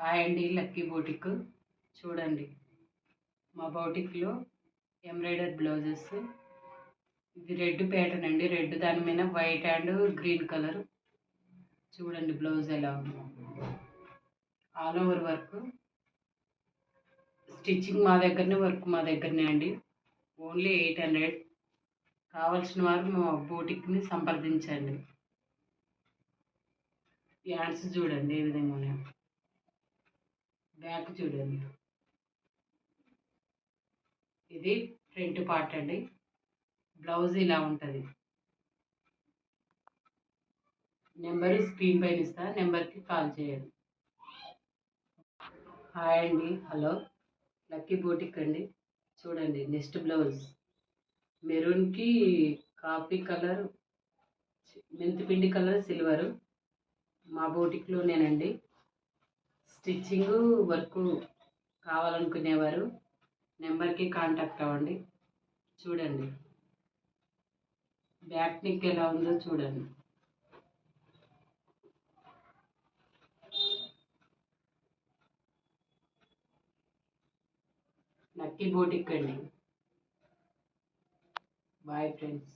Hi అండి, lucky boutique. చూడండి, మా బోటిక్లో ఎంబ్రాయిడరీ బ్లౌజెస్. ఇది రెడ్ ప్యాటర్న్ అండి, రెడ్ దాని మీద వైట్ అండ్ గ్రీన్ కలర్. చూడండి బ్లౌజ్ ఎలా ఉంది. All over work. స్టిచ్చింగ్ మా దగ్గరనే అండి. ఓన్లీ 800. కావాల్సిన వారు మా బోటిక్ని సంప్రదించండి. హ్యాండ్స్ చూడండి ఏ విధంగా ఉన్నాయో. బ్యాక్ చూడండి. ఇది ఫ్రంట్ పార్ట్ అండి. బ్లౌజ్ ఇలా ఉంటుంది. నెంబర్ స్క్రీన్ పైన ఇస్తా, నెంబర్కి కాల్ చేయండి. హాయ్ అండి, హలో, లక్కీ బోటిక్ అండి. చూడండి నెక్స్ట్ బ్లౌజ్ మెరూన్కి కాఫీ కలర్, మెంతిపిండి కలర్, సిల్వరు. మా బోటిక్లోనేనండి. స్టిచ్చింగ్ వర్క్ కావాలనుకునేవారు నెంబర్కి కాంటాక్ట్ అవ్వండి. చూడండి బ్యాక్ నెక్ ఎలా ఉందో చూడండి. లక్కీ బోటిక్ అండి. Bye friends.